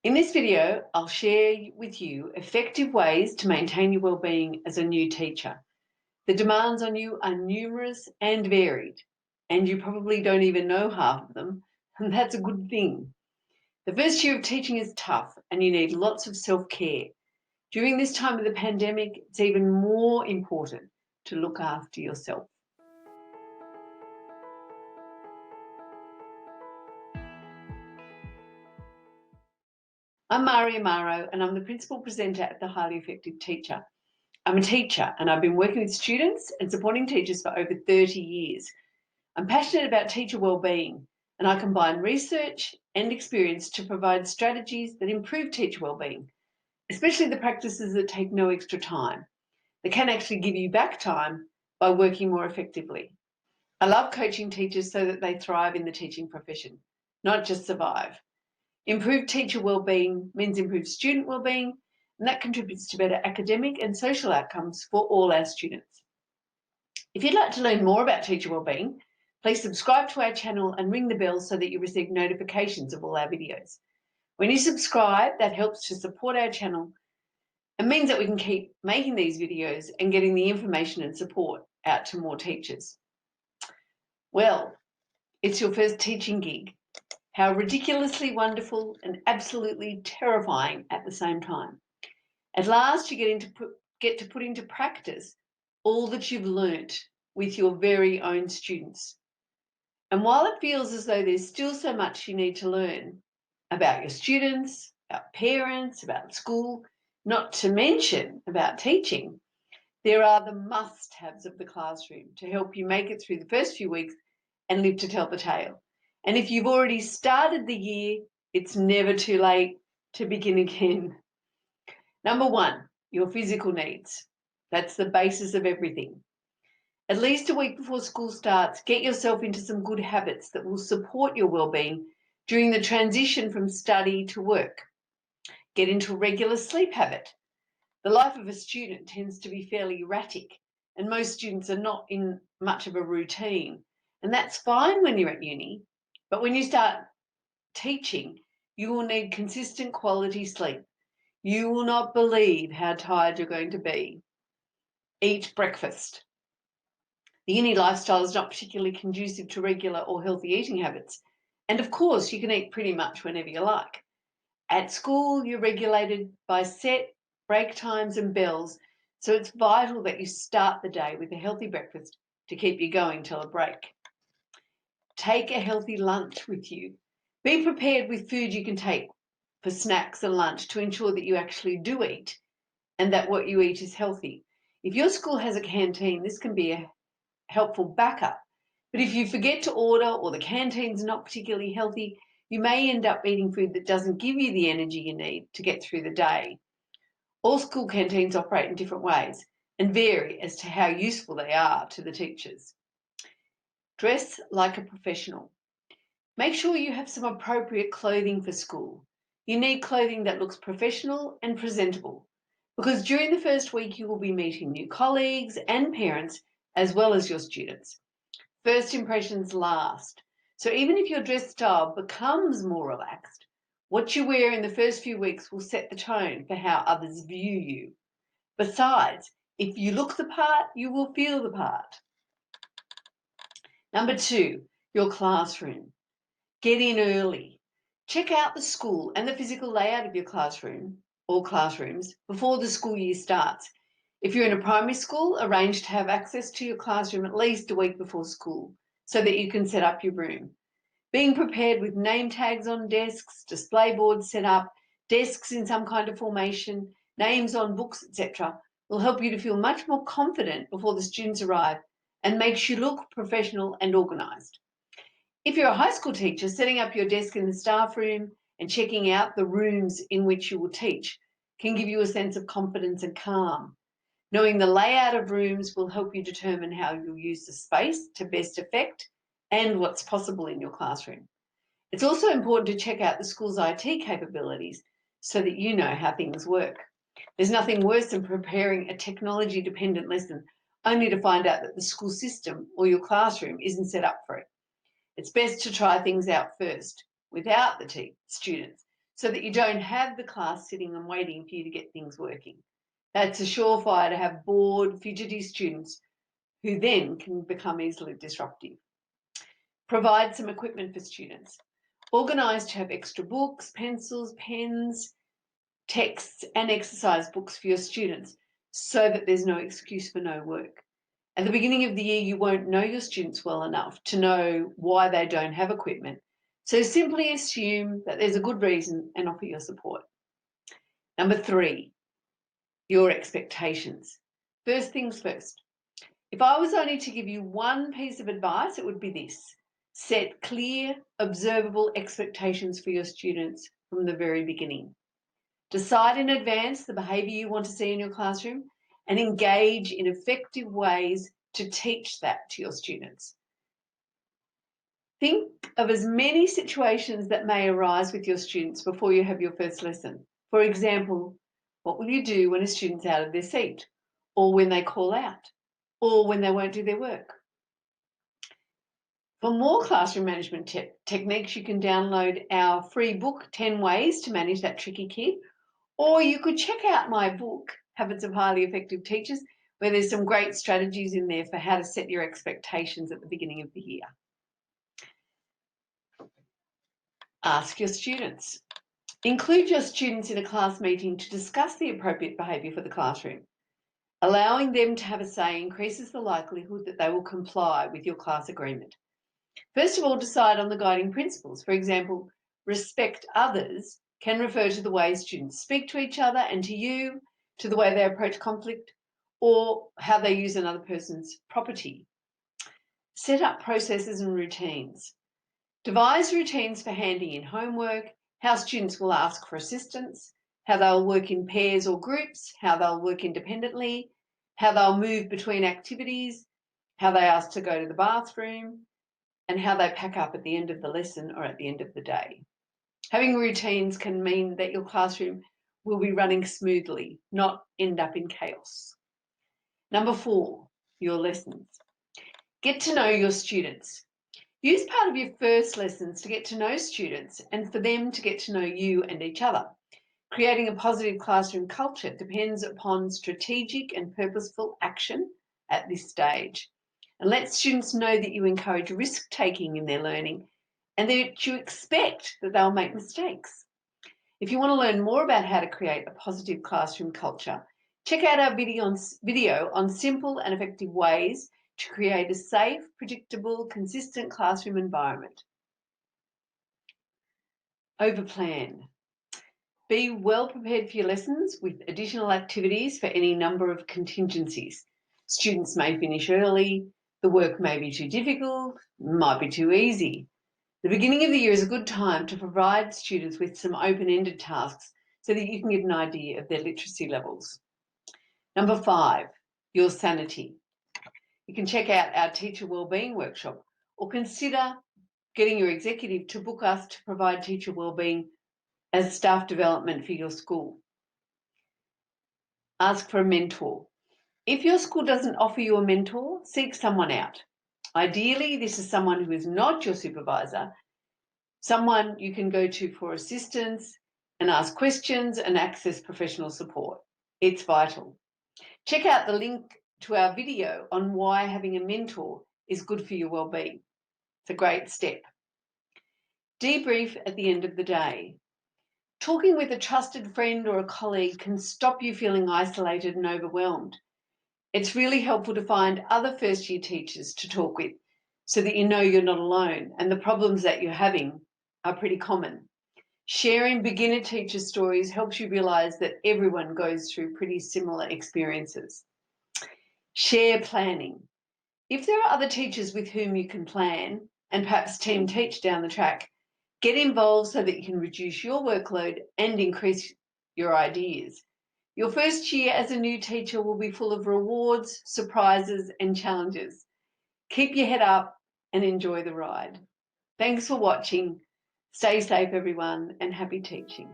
In this video, I'll share with you effective ways to maintain your well-being as a new teacher. The demands on you are numerous and varied, and you probably don't even know half of them, and that's a good thing. The first year of teaching is tough, and you need lots of self-care. During this time of the pandemic, it's even more important to look after yourself. I'm Mari Amaro, and I'm the Principal Presenter at the Highly Effective Teacher. I'm a teacher, and I've been working with students and supporting teachers for over 30 years. I'm passionate about teacher wellbeing, and I combine research and experience to provide strategies that improve teacher wellbeing, especially the practices that take no extra time. They can actually give you back time by working more effectively. I love coaching teachers so that they thrive in the teaching profession, not just survive. Improved teacher wellbeing means improved student wellbeing, and that contributes to better academic and social outcomes for all our students. If you'd like to learn more about teacher wellbeing, please subscribe to our channel and ring the bell so that you receive notifications of all our videos. When you subscribe, that helps to support our channel and means that we can keep making these videos and getting the information and support out to more teachers. Well, it's your first teaching gig. How ridiculously wonderful and absolutely terrifying at the same time. At last, you get to put into practice all that you've learnt with your very own students. And while it feels as though there's still so much you need to learn about your students, about parents, about school, not to mention about teaching, there are the must-haves of the classroom to help you make it through the first few weeks and live to tell the tale. And if you've already started the year, it's never too late to begin again. Number one, your physical needs. That's the basis of everything. At least a week before school starts, get yourself into some good habits that will support your well-being during the transition from study to work. Get into a regular sleep habit. The life of a student tends to be fairly erratic, and most students are not in much of a routine. And that's fine when you're at uni. But when you start teaching, you will need consistent quality sleep. You will not believe how tired you're going to be. Eat breakfast. The uni lifestyle is not particularly conducive to regular or healthy eating habits. And of course, you can eat pretty much whenever you like. At school, you're regulated by set break times and bells, so it's vital that you start the day with a healthy breakfast to keep you going till a break. Take a healthy lunch with you. Be prepared with food you can take for snacks and lunch to ensure that you actually do eat and that what you eat is healthy. If your school has a canteen, this can be a helpful backup. But if you forget to order or the canteen's not particularly healthy, you may end up eating food that doesn't give you the energy you need to get through the day. All school canteens operate in different ways and vary as to how useful they are to the teachers. Dress like a professional. Make sure you have some appropriate clothing for school. You need clothing that looks professional and presentable because during the first week you will be meeting new colleagues and parents as well as your students. First impressions last. So even if your dress style becomes more relaxed, what you wear in the first few weeks will set the tone for how others view you. Besides, if you look the part, you will feel the part. Number two, your classroom. Get in early. Check out the school and the physical layout of your classroom or classrooms before the school year starts. If you're in a primary school, arrange to have access to your classroom at least a week before school so that you can set up your room. Being prepared with name tags on desks, display boards set up, desks in some kind of formation, names on books, etc. will help you to feel much more confident before the students arrive and makes you look professional and organised. If you're a high school teacher, setting up your desk in the staff room and checking out the rooms in which you will teach can give you a sense of confidence and calm. Knowing the layout of rooms will help you determine how you'll use the space to best effect and what's possible in your classroom. It's also important to check out the school's IT capabilities so that you know how things work. There's nothing worse than preparing a technology-dependent lesson only to find out that the school system or your classroom isn't set up for it. It's best to try things out first without the students so that you don't have the class sitting and waiting for you to get things working. That's a surefire to have bored, fidgety students who then can become easily disruptive. Provide some equipment for students. Organise to have extra books, pencils, pens, texts and exercise books for your students so that there's no excuse for no work. At the beginning of the year, you won't know your students well enough to know why they don't have equipment. So simply assume that there's a good reason and offer your support. Number 3, your expectations. First things first. If I was only to give you one piece of advice, it would be this. Set clear, observable expectations for your students from the very beginning. Decide in advance the behaviour you want to see in your classroom and engage in effective ways to teach that to your students. Think of as many situations that may arise with your students before you have your first lesson. For example, what will you do when a student's out of their seat, or when they call out, or when they won't do their work? For more classroom management techniques, you can download our free book, 10 Ways to Manage That Tricky Kid, or you could check out my book, Habits of Highly Effective Teachers, where there's some great strategies in there for how to set your expectations at the beginning of the year. Ask your students. Include your students in a class meeting to discuss the appropriate behaviour for the classroom. Allowing them to have a say increases the likelihood that they will comply with your class agreement. First of all, decide on the guiding principles. For example, respect others can refer to the way students speak to each other and to you, to the way they approach conflict, or how they use another person's property. Set up processes and routines. Devise routines for handing in homework, how students will ask for assistance, how they'll work in pairs or groups, how they'll work independently, how they'll move between activities, how they ask to go to the bathroom, and how they pack up at the end of the lesson or at the end of the day. Having routines can mean that your classroom will be running smoothly, not end up in chaos. Number 4, your lessons. Get to know your students. Use part of your first lessons to get to know students and for them to get to know you and each other. Creating a positive classroom culture depends upon strategic and purposeful action at this stage. And let students know that you encourage risk-taking in their learning and that you expect that they'll make mistakes. If you want to learn more about how to create a positive classroom culture, check out our video on simple and effective ways to create a safe, predictable, consistent classroom environment. Overplan. Be well prepared for your lessons with additional activities for any number of contingencies. Students may finish early, the work may be too difficult, might be too easy. The beginning of the year is a good time to provide students with some open-ended tasks so that you can get an idea of their literacy levels. Number 5, your sanity. You can check out our teacher wellbeing workshop or consider getting your executive to book us to provide teacher wellbeing as staff development for your school. Ask for a mentor. If your school doesn't offer you a mentor, seek someone out. Ideally, this is someone who is not your supervisor, someone you can go to for assistance and ask questions and access professional support. It's vital. Check out the link to our video on why having a mentor is good for your well-being. It's a great step. Debrief at the end of the day. Talking with a trusted friend or a colleague can stop you feeling isolated and overwhelmed. It's really helpful to find other first-year teachers to talk with so that you know you're not alone and the problems that you're having are pretty common. Sharing beginner teacher stories helps you realise that everyone goes through pretty similar experiences. Share planning. If there are other teachers with whom you can plan and perhaps team teach down the track, get involved so that you can reduce your workload and increase your ideas. Your first year as a new teacher will be full of rewards, surprises and challenges. Keep your head up and enjoy the ride. Thanks for watching. Stay safe, everyone, and happy teaching.